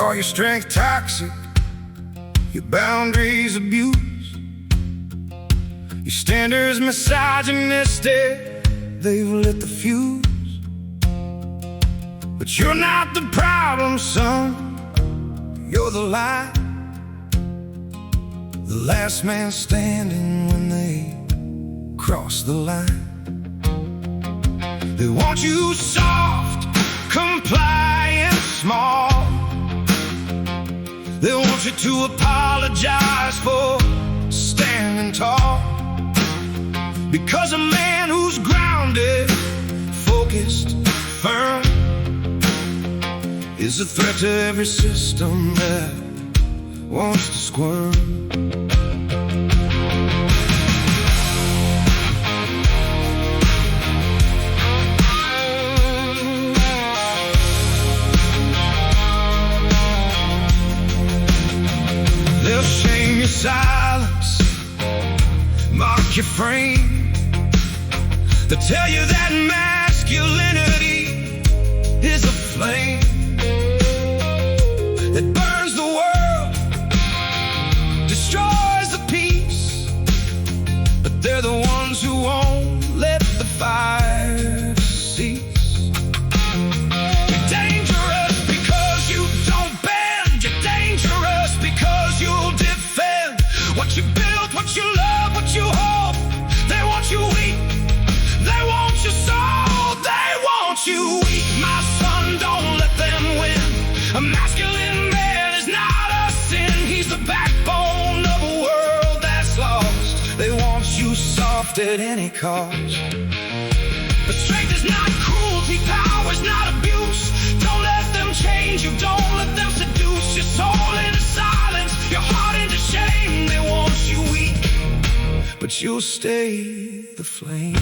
call your strength toxic, your boundaries abuse, your standards misogynistic, they've lit the fuse. But you're not the problem, son, you're the lie, the last man standing when they cross the line. They want you soft, compliant, small. They want you to apologize for standing tall, because a man who's grounded, focused, firm is a threat to every system that wants to squirm. They'll shame your silence, mock your frame. They'll tell you that masculinity is a flame that burns the world, destroys the peace. But they're the ones who won't let the fire cease. You're dangerous because you don't bend. You're dangerous because you'll defend what you built, what you love, what you hope. They want you weak, they want you soul, they want you weak. My son, don't let them win. A masculine man is not a sin. He's the backbone of a world that's lost. They want you soft at any cost. But strength is not cruelty, power is not abuse. Don't let them change you, don't let them seduce your soul into silence, your heart into shame. They want you weak, but you'll stay the flame.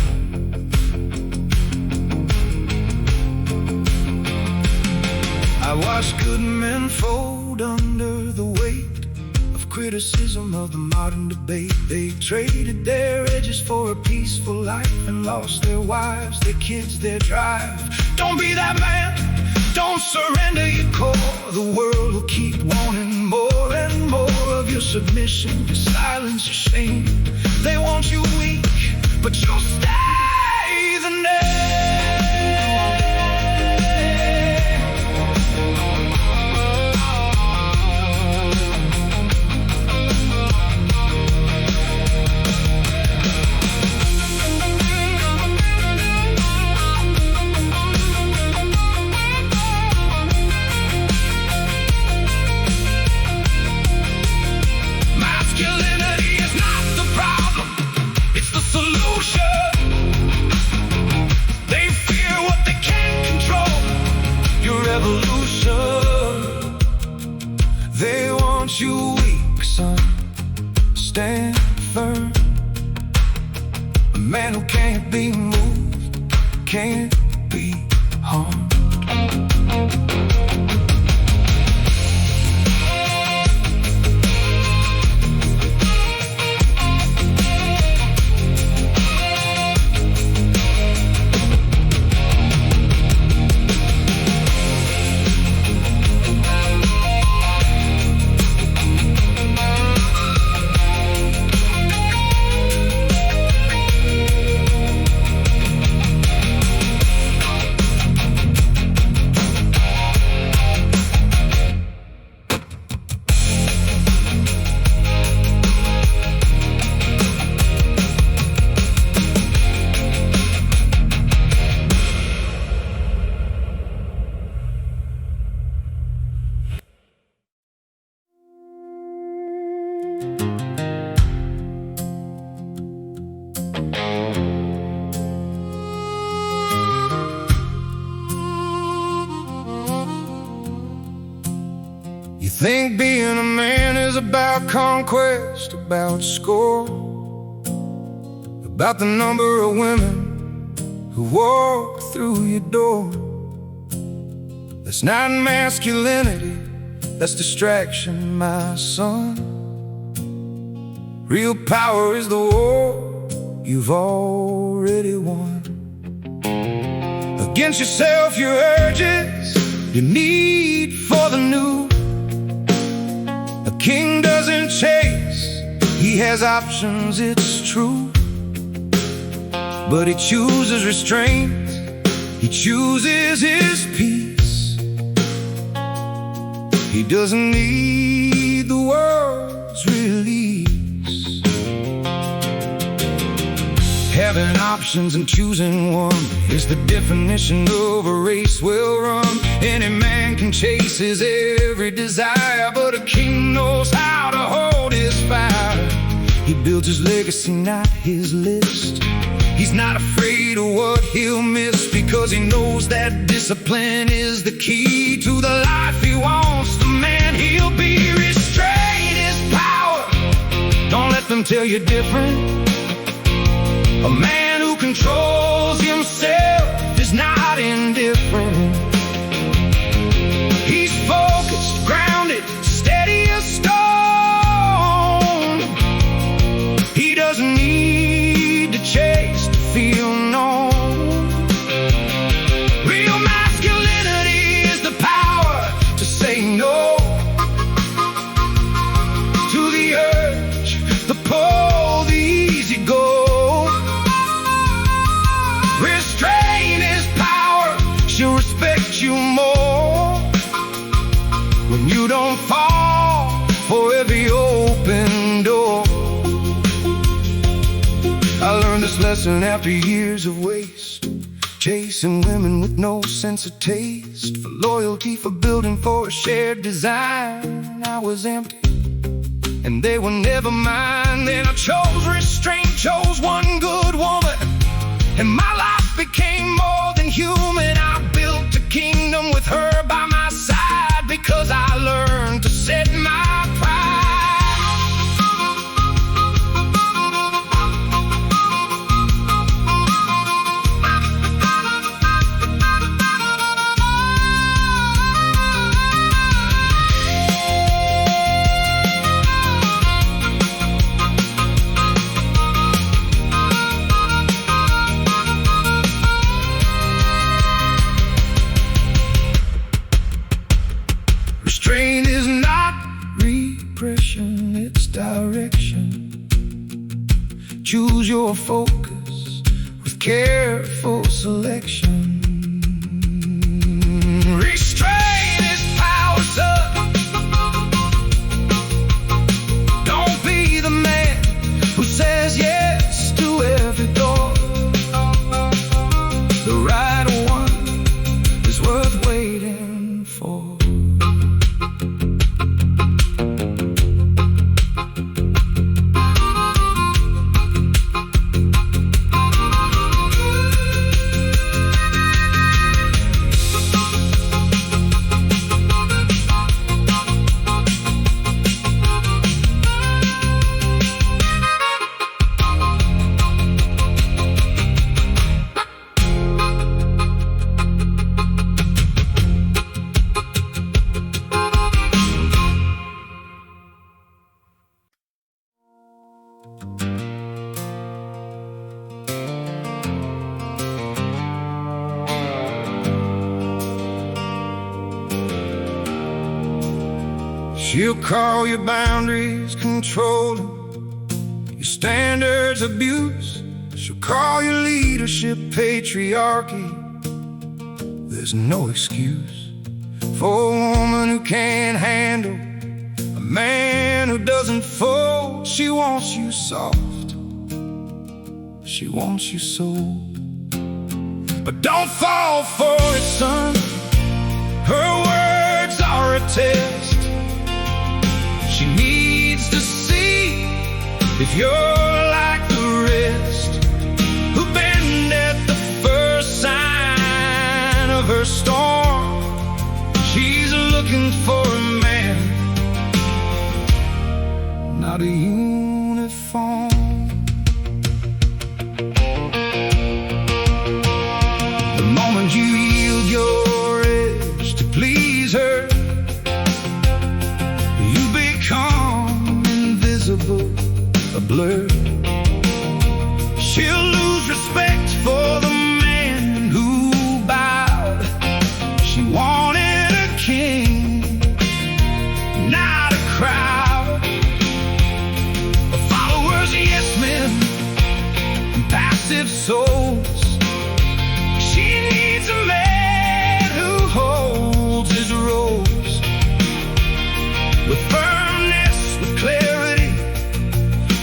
I watched good men fold under the weight of criticism of the modern debate. They traded their edges for a peaceful life and lost their wives, their kids, their drive. Don't be that man, don't surrender your core. The world will keep wanting more and more of your submission, your silence, your shame. They want you weak, but you'll stay the name. They want you weak, son, stand firm. A man who can't be moved, can't be harmed. You think being a man is about conquest, about score, about the number of women who walk through your door. That's not masculinity, that's distraction, my son. Real power is the war you've already won. Against yourself, your urges, your need for the new, He has options, it's true, but he chooses restraint. He chooses his peace. He doesn't need the world's release. Having options and choosing one is the definition of a race well run. Any man can chase his every desire, but a king knows how to hold his fire. He builds his legacy, not his list. He's not afraid of what he'll miss, because he knows that discipline is the key to the life he wants. The man he'll be. Restraint is power. Don't let them tell you different. A man who controls himself is not indifferent. He's focused, grounded, steady as stone. He doesn't need to chase to feel known. Real masculinity is the power to say no to the urge, the pull, the easy go. Restraint is power. She'll respect you more when you don't fall for every open door. I learned this lesson after years of waste, chasing women with no sense of taste, for loyalty, for building for a shared design. I was empty and they were never mine. Then I chose restraint, chose one good woman, and my life became more than human. I built a kingdom with her by my side, because I learned to set my pride. Restraint is not repression, it's direction. Choose your focus with careful selection. Restraint is power, son. Don't be the man who says yes to every door. The right one is worth waiting for. She'll call your boundaries controlling, your standards abuse. She'll call your leadership patriarchy. There's no excuse for a woman who can't handle a man who doesn't fold. She wants you soft, she wants you so. But don't fall for it, son. Her words are a test. She needs to see if you're like the rest, who bend at the first sign of her storm. She's looking for a man, not a uniform. The moment you yield your edge to please her, become invisible, a blur. She'll lose respect for the man who bowed. She wanted a king, not a crowd. Follow souls. She needs a man who holds his rose with firmness, with clarity,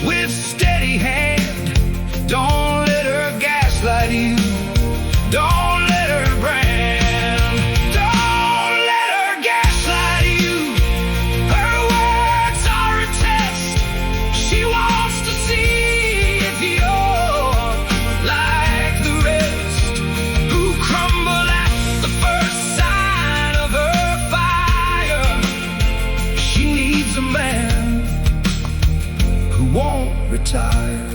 with steady hand. Don't let her gaslight you. Don't let her brand. Don't let her gaslight you. Her words are a test. She wants to see if you're like the rest, who crumble at the first sign of her fire. She needs a man who won't retire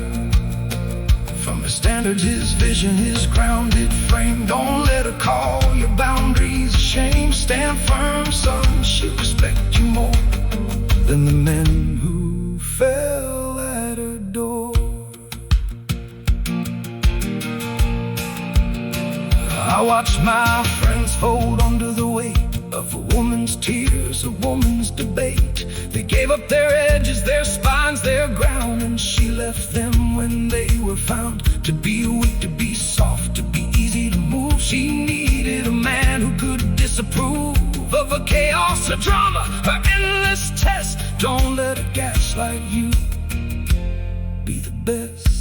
from his standards, his vision, his grounded frame. Don't let her call your boundaries a shame. Stand firm, son, she'll respect you more than the men who fell at her door. I watch my friends fold under the weight of a woman's tears, a woman's debate. They gave up their edges, their spines, their ground, and she left them when they were found to be weak, to be soft, to be easy to move. She needed a man who could disapprove of her chaos, her drama, her endless test. Don't let her gaslight you. Be the best.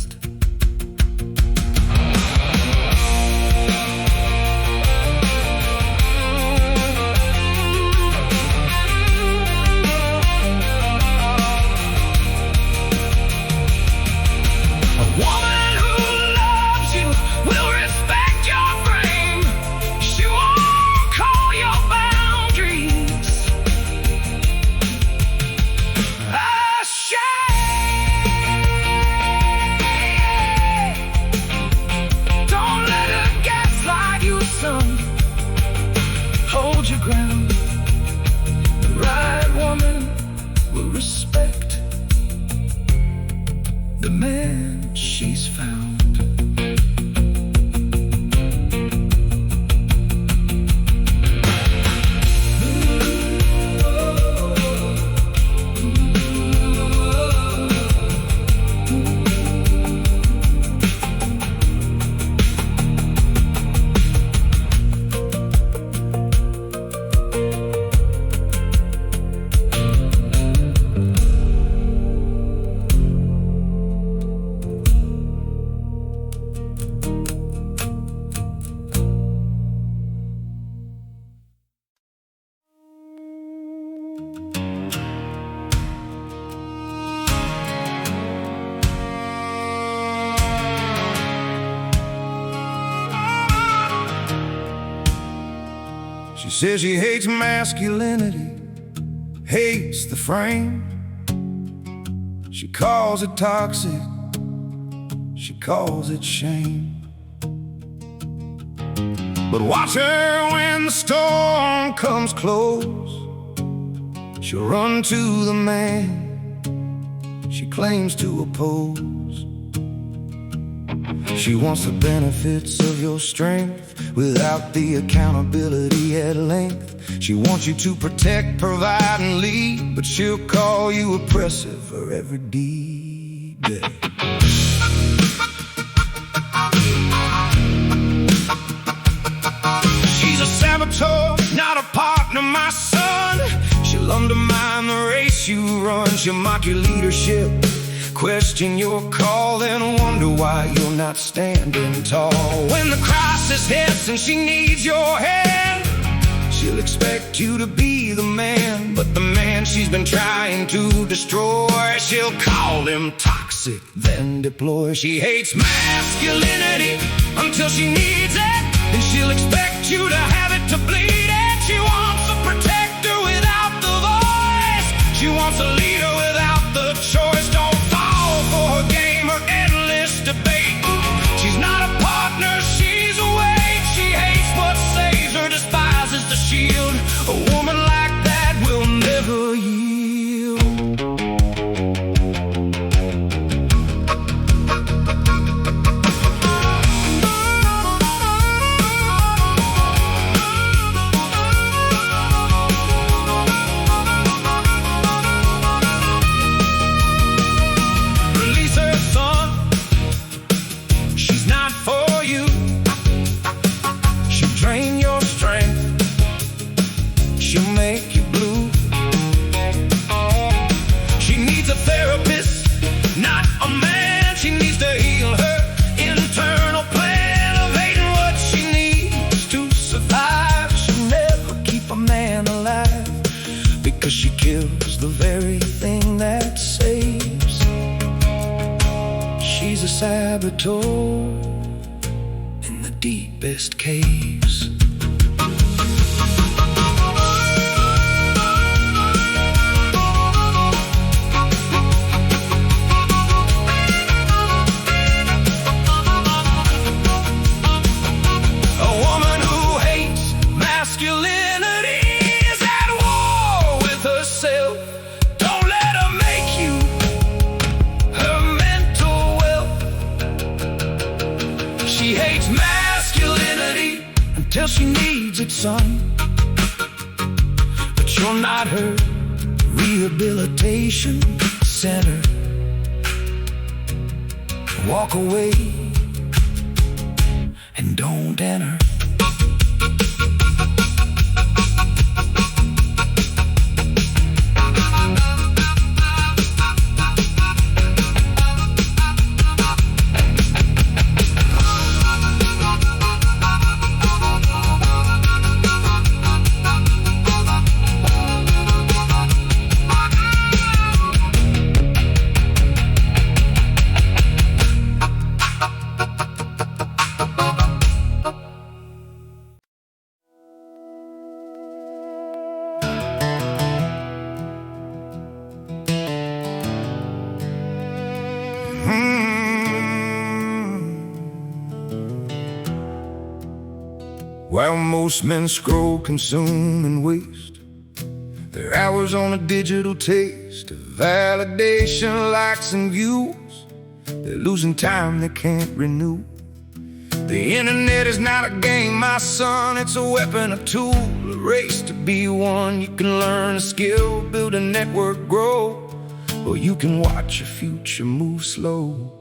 Hold your ground. The right woman will respect the man she's found. She says she hates masculinity, hates the frame. She calls it toxic, she calls it shame. But watch her when the storm comes close. She'll run to the man she claims to oppose. She wants the benefits of your strength without the accountability at length. She wants you to protect, provide, and lead, but she'll call you oppressive for every deed. She's a saboteur, not a partner, my son. She'll undermine the race you run. She'll mock your leadership, question your call, then wonder why you're not standing tall. When the crisis hits and she needs your hand, she'll expect you to be the man, but the man she's been trying to destroy, she'll call him toxic, then deploy. She hates masculinity until she needs it, and she'll expect you to have it to bleed it. She wants a protector without the voice. She wants a leader without the choice. Don't fall for her game or endless debate. She's not a partner, she's a weight. She hates what saves her, despises the shield. A woman like that will never yield. very thing that saves. She's a saboteur in the deepest caves. She hates masculinity until she needs it, son. But you're not her rehabilitation center. Walk away and don't enter. While most men scroll, consume, and waste their hours on a digital taste of validation, likes, and views, they're losing time they can't renew. The internet is not a game, my son, it's a weapon, a tool, a race to be one. You can learn a skill, build a network, grow, or you can watch your future move slow.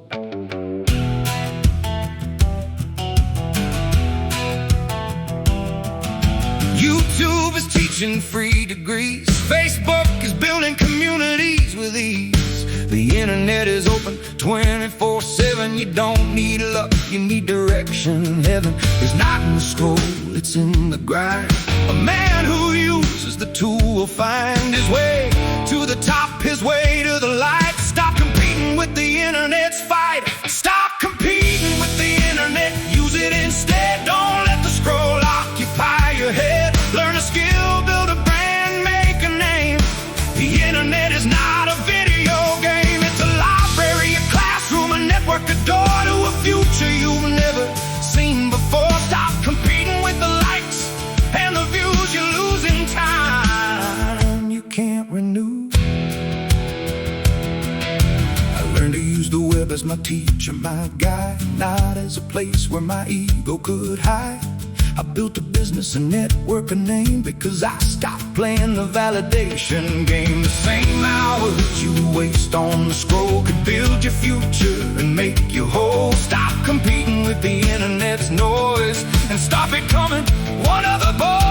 YouTube is teaching free degrees. Facebook is building communities with ease. The internet is open 24/7. You don't need luck, you need direction. Heaven is not in the scroll, it's in the grind. A man who uses the tool will find his way to the top, his way to the light. Stop competing with the internet's fight. Stop competing with the internet, use it instead. Don't let the scroll occupy your head. Learn a skill, build a brand, make a name. The internet is not a video game. It's a library, a classroom, a network, a door to a future you've never seen before. Stop competing with the likes and the views. You're losing time you can't renew. I learned to use the web as my teacher, my guide, not as a place where my ego could hide. I built a business, a network, a name, because I stopped playing the validation game. The same hours you waste on the scroll could build your future and make you whole. Stop competing with the internet's noise and stop becoming one of the boys.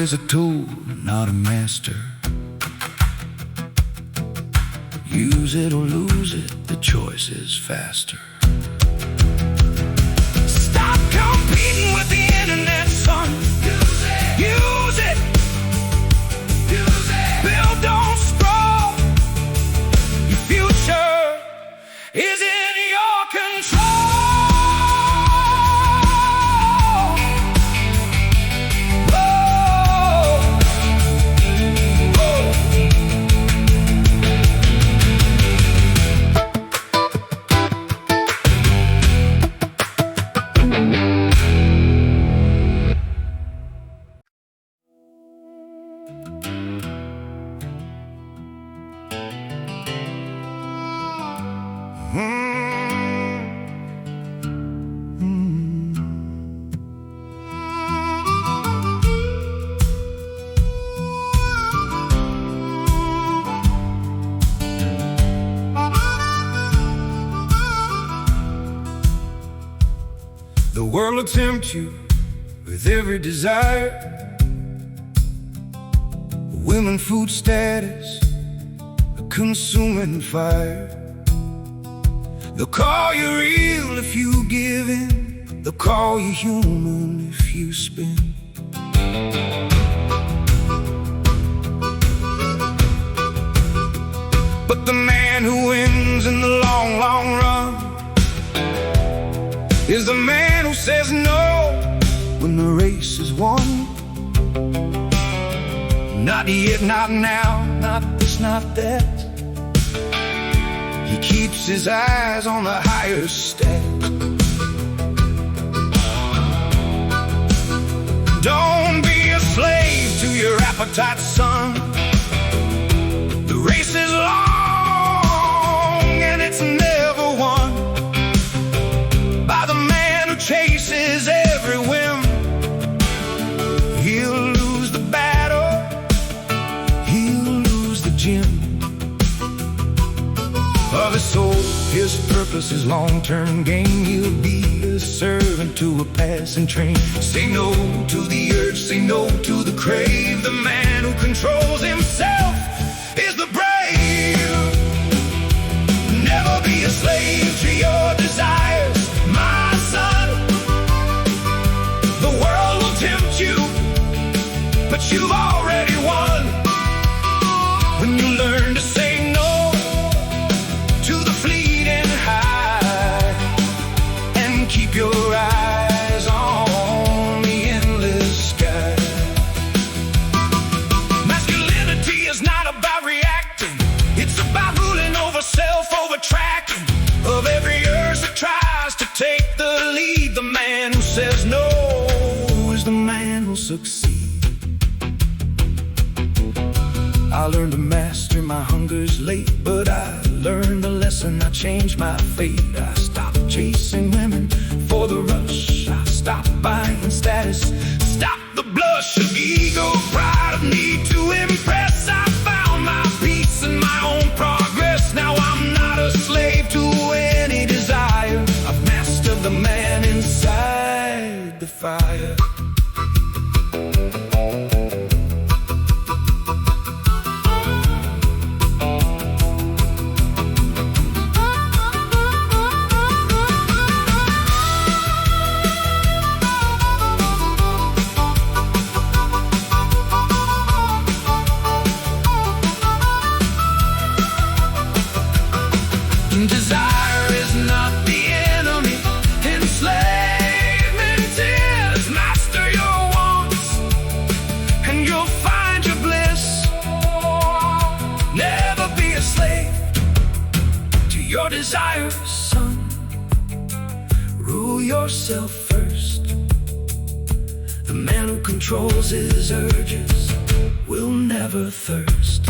Is a tool, not a master. Use it or lose it, the choice is faster. Stop competing with the internet, son. Use it. Use it. Use it. Build, don't scroll. Your future is in your control. The world will tempt you with every desire. Women, food, status, a consuming fire. They'll call you real if you give in. They'll call you human if you spin. But the man who wins in the long, long run is the man who says no when the race is won. Not yet, not now, not this, not that. He keeps his eyes on the higher step. Don't be a slave to your appetite, son. The race is long and it's never won by the man who chases every whim. He'll lose the battle, he'll lose the gym of his soul. His purpose is long-term gain. He'll be a servant to a passing train. Say no to the urge, say no to the crave. The man who controls himself is the brave. Never be a slave to your desires, my son. The world will tempt you, but you've already won when you learn to say no to the fleeting high and keep your eyes on the endless sky. Masculinity is not about reacting, it's about ruling over self, over tracking of every urge that tries to take the lead. The man who says no is the man who'll succeed. I learned to master my hungers late, but I learned the lesson, I changed my fate. I stopped chasing women for the rush. I stopped buying status, stopped the blush of ego, pride of need to impress. I found my peace and my own progress. Now I'm not a slave to any desire. I've mastered the man inside the fire. Desire is not the enemy, enslavement is. Master your wants and you'll find your bliss. Never be a slave to your desires, son. Rule yourself first. The man who controls his urges will never thirst.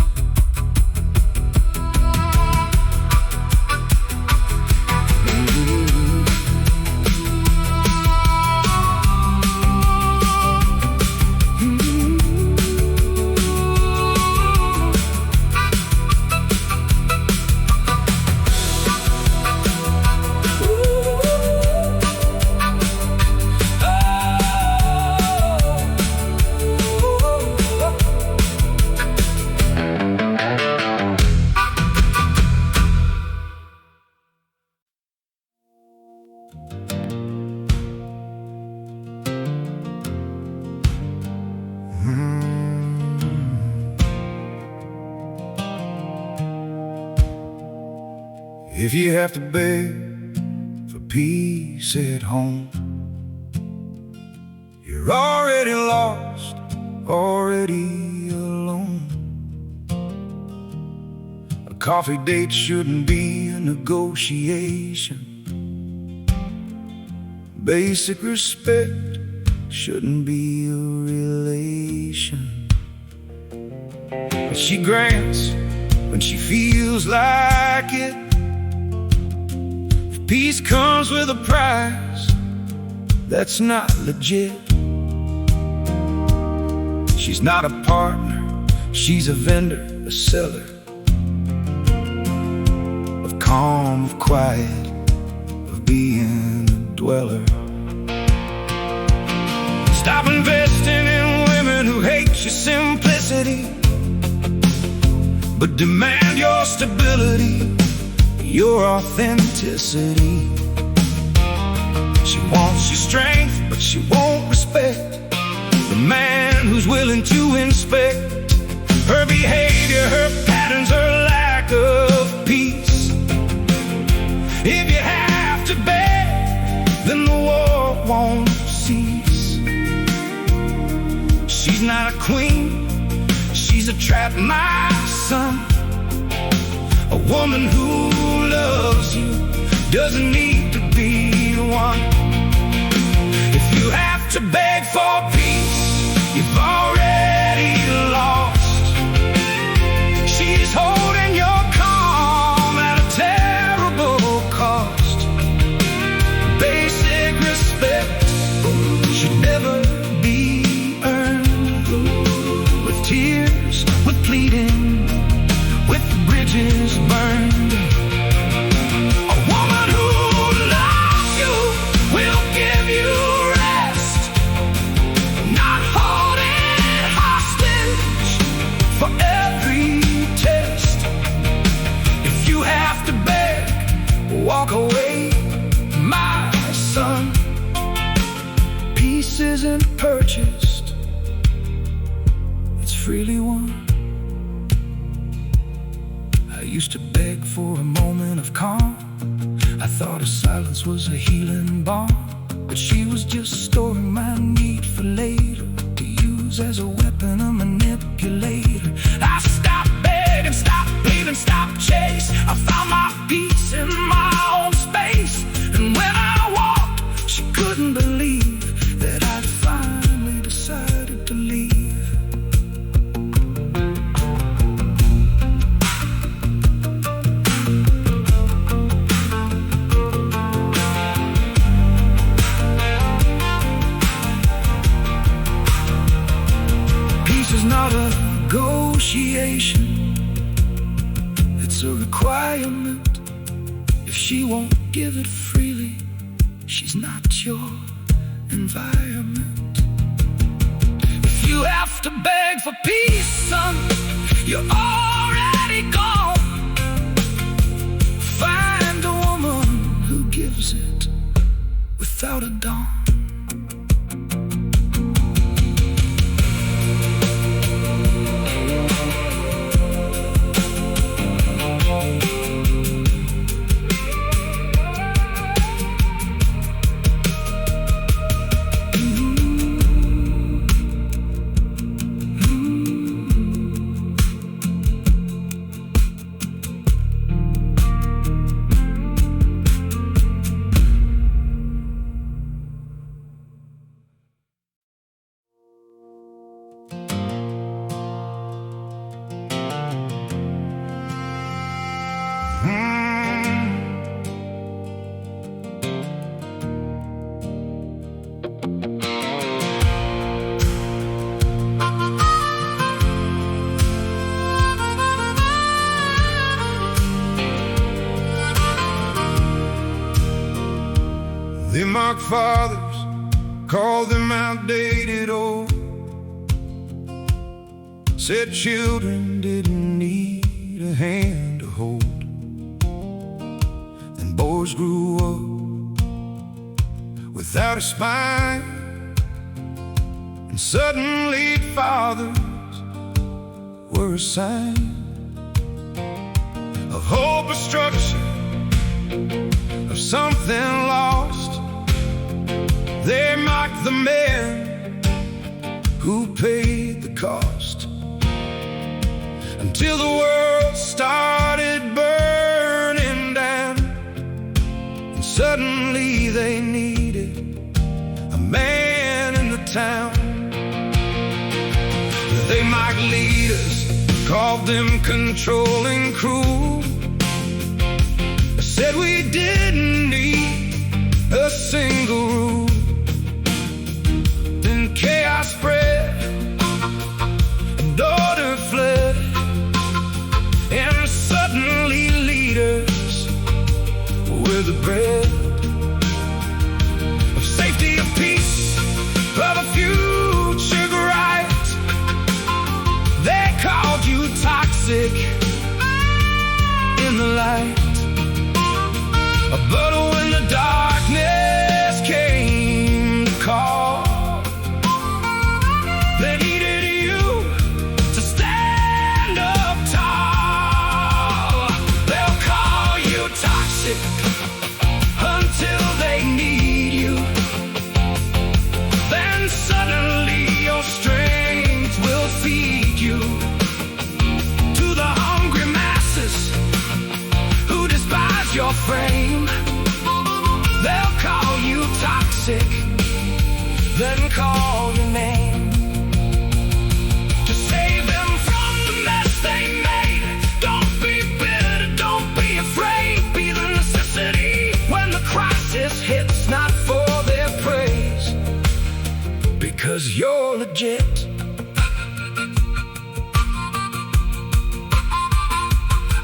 If you have to beg for peace at home, you're already lost, already alone. A coffee date shouldn't be a negotiation. Basic respect shouldn't be a relation. But she grants when she feels like it. Peace comes with a price that's not legit. She's not a partner, she's a vendor, a seller of calm, of quiet, of being a dweller. but demand your stability, your authenticity. She wants your strength, but she won't respect the man who's willing to inspect her behavior, her patterns, her lack of peace. If you have to beg, then the war won't cease. She's not a queen, she's a trap, my son. A woman who loves you doesn't need to be one. If you have to beg for peace, you've already lost. She's holding your calm at a terrible cost. Basic respect should never be earned with tears, with pleading, with bridges burned. A woman who loves you will give you rest, not holding hostage for every test. If you have to beg, walk away, my son. Peace isn't purchased, it's freely won. I used to beg for a moment of calm. I thought her silence was a healing balm, but she was just storing my need for later, to use as a weapon, a manipulator. I stopped begging, stopped pleading, stopped chase. I found my peace in my own space. And when I walked, she couldn't believe that I'd finally decided to leave. Peace is not a negotiation, it's a requirement. If she won't give it freely, she's not your environment. If you have to beg for peace, son, you're already gone. Find a woman who gives it without a dawn. They mock fathers, call them outdated old. Said children didn't need a hand to hold. And boys grew up without a spine, and suddenly fathers were a sign of hope, of structure, of something lost. They mocked the men who paid the cost, until the world started burning down, and suddenly they needed a man in the town. They mocked leaders, called them controlling, cruel. Said we didn't need a single rule. Then chaos spread, a daughter fled, and suddenly leaders were the bread of safety, of peace, of a future bright. They called you toxic, 'cause you're legit.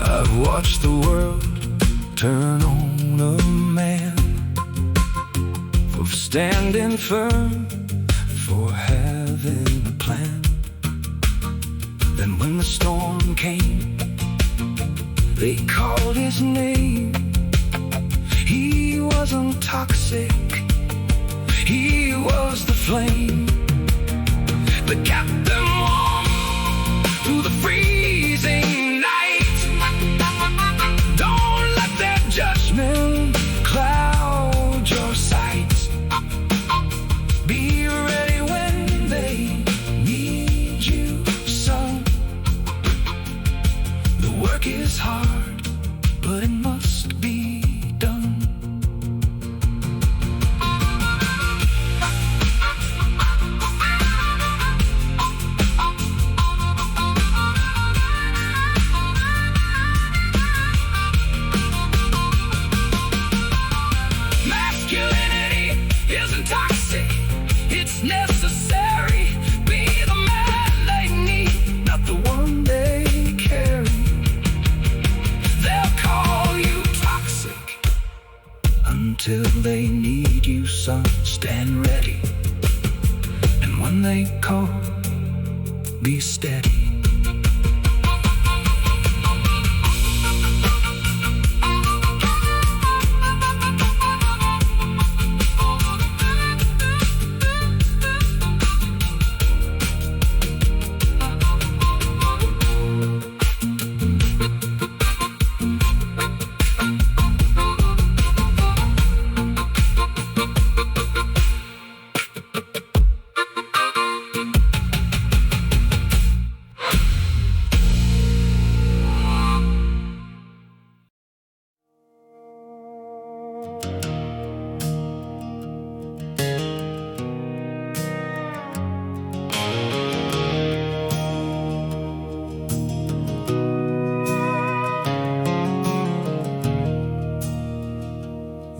I've watched the world turn on a man for standing firm, for having a plan. Then when the storm came, they called his name. He wasn't toxic, he was the flame that kept them warm through the freezing night. Don't let their judgment cloud your sight. Be ready when they need you, son. The work is hard, but it must be done. Masculinity isn't toxic, it's necessary. Be the man they need, not the one they carry. They'll call you toxic until they need you, son. Stand ready, and when they call, be steady.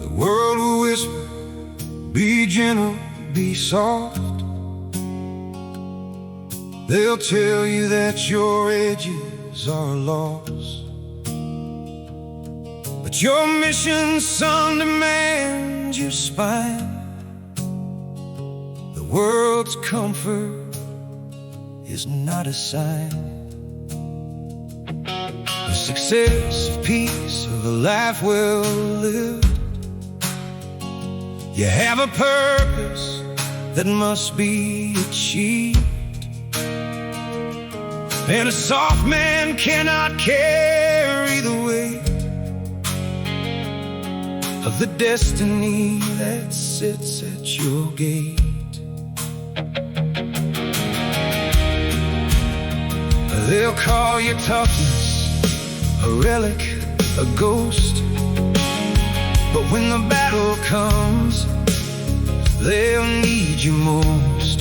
The world will whisper, be gentle, be soft. They'll tell you that your edges are lost, but your mission, son, demands your spine. The world's comfort is not a sign of success, of peace, of a life well lived. You have a purpose that must be achieved, and a soft man cannot carry the weight of the destiny that sits at your gate. They'll call your toughness a relic, a ghost, but when the battle comes, they'll need you most.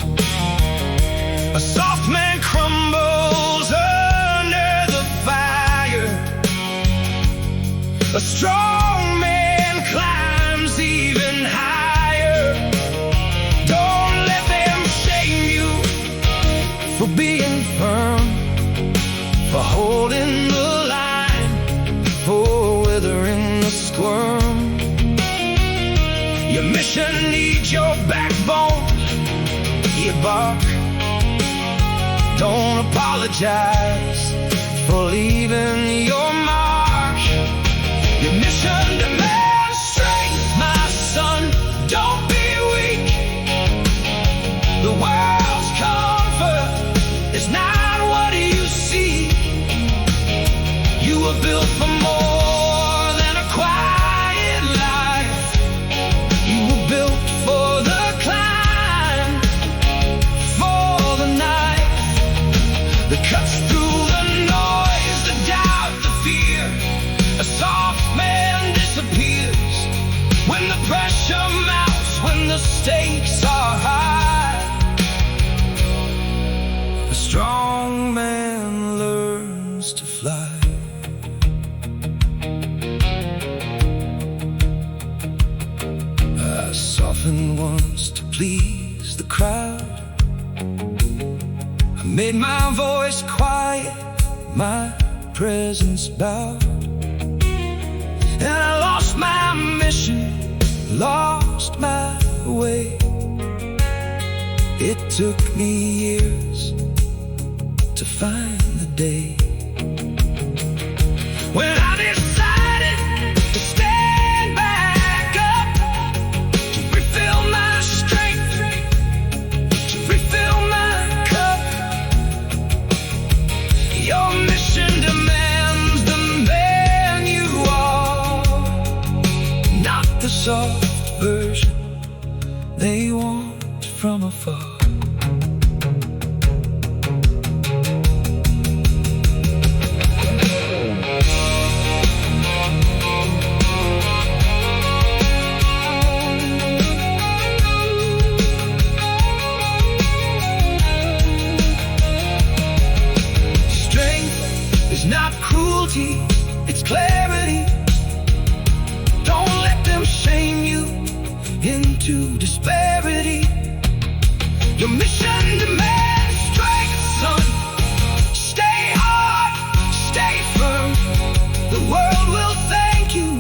A soft man crumbles under the fire, a strong man climbs even higher. Don't let them shame you for being firm, for holding the line, for weathering the squirm. Your mission needs your backbone, you bark. Don't apologize for leaving your mark. Your mission demands strength, my son. Don't be weak. The world's comfort is not what you see. You were built for more than a quiet life. You were built for the climb, for the night that cuts through the noise, the doubt, the fear. A soft man disappears when the pressure mounts, when the stakes are high. A strong man learns to fly. I softened once to please the crowd, made my voice quiet, my presence bowed. And I lost my mission, lost my way. It took me years to find the day when I decided to stand back up, to refill my strength, to refill my cup. Your mission demands the man you are, not the soft version they want from afar. Not cruelty, it's clarity. Don't let them shame you into disparity. Your mission demands strength, son. Stay hard, stay firm. The world will thank you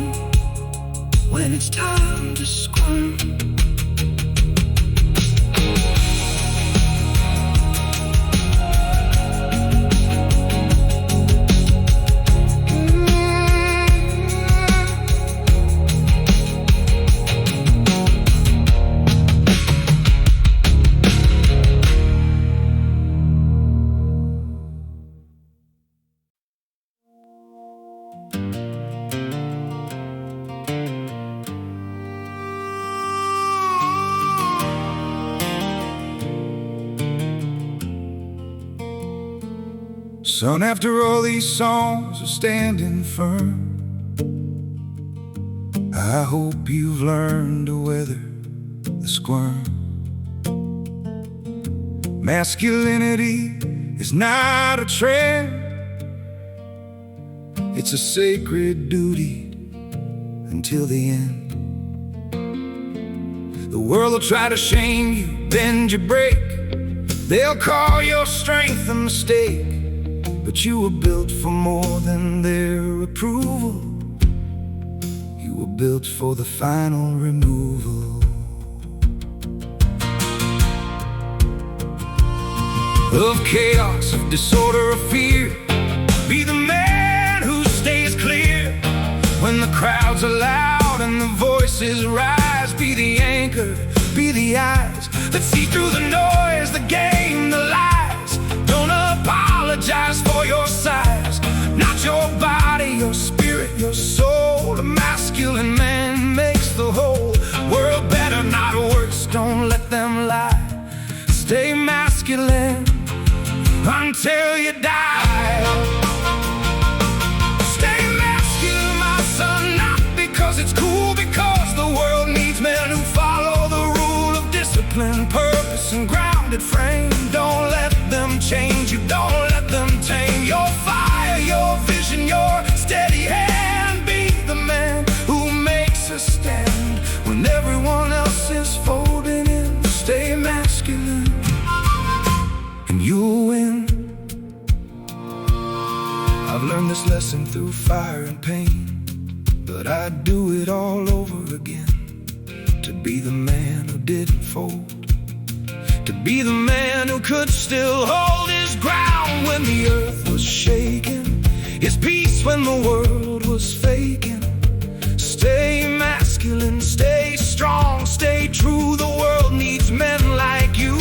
when it's time to squirm. Son, after all these songs are standing firm, I hope you've learned to weather the squirm. Masculinity is not a trend, it's a sacred duty until the end. The world will try to shame you, bend you, break. They'll call your strength a mistake, but you were built for more than their approval. You were built for the final removal of chaos, of disorder, of fear. Be the man who stays clear when the crowds are loud and the voices rise. Be the anchor, be the eyes that see through the noise, the game, the lies. Don't apologize for your size, not your body, your spirit, your soul. A masculine man makes the whole world better, not worse. Don't let them lie. Stay masculine until you die. Stay masculine, my son, not because it's cool, because the world needs men who follow the rule of discipline, purpose, and grounded frame. Don't let them change you, don't let them tame your fire, your vision, your steady hand. Be the man who makes a stand when everyone else is folding in. Stay masculine and you'll win. I've learned this lesson through fire and pain, but I'd do it all over again. To be the man who didn't fold, to be the man who could still hold his ground when the earth was shaking, his peace when the world was faking. Stay masculine, stay strong, stay true. The world needs men like you.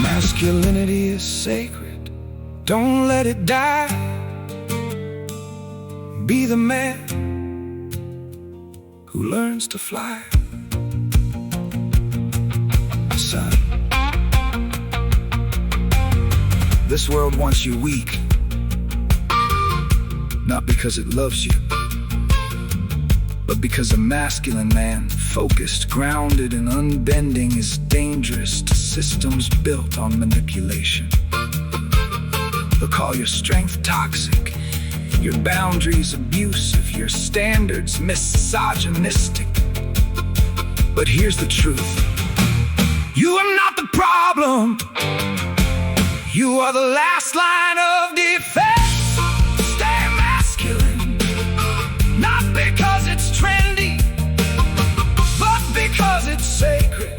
Masculinity is sacred, don't let it die. Be the man who learns to fly. Son, this world wants you weak, not because it loves you, but because a masculine man, focused, grounded, and unbending, is dangerous to systems built on manipulation. They'll call your strength toxic, your boundaries abusive, your standards misogynistic. But here's the truth: you are not the problem. You are the last line of defense. Stay masculine, not because it's trendy, but because it's sacred.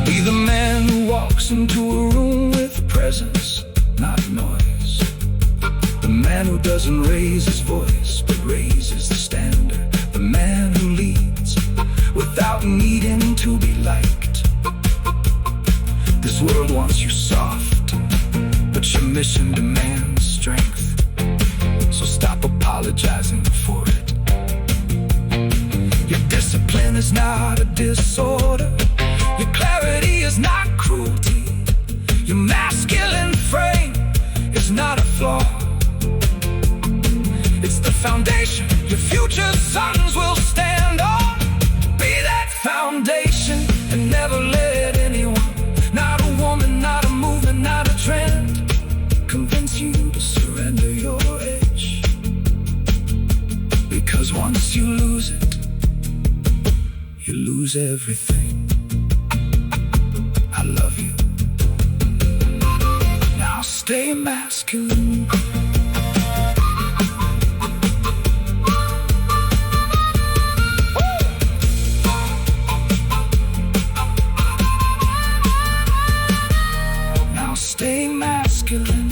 Be the man who walks into a room with presence, not noise. The man who doesn't raise his voice, but raises the standard. The man who leads without needing to be liked. This world wants you soft, but your mission demands strength. So stop apologizing for it. Your discipline is not a disorder. Your clarity is not cruelty. Your masculine frame is not a flaw. It's the foundation your future sons will stand on. Be that foundation and never let anyone, not a woman, not a movement, not a trend, convince you to surrender your edge. Because once you lose it, you lose everything. I love you. Now stay masculine. Now stay masculine.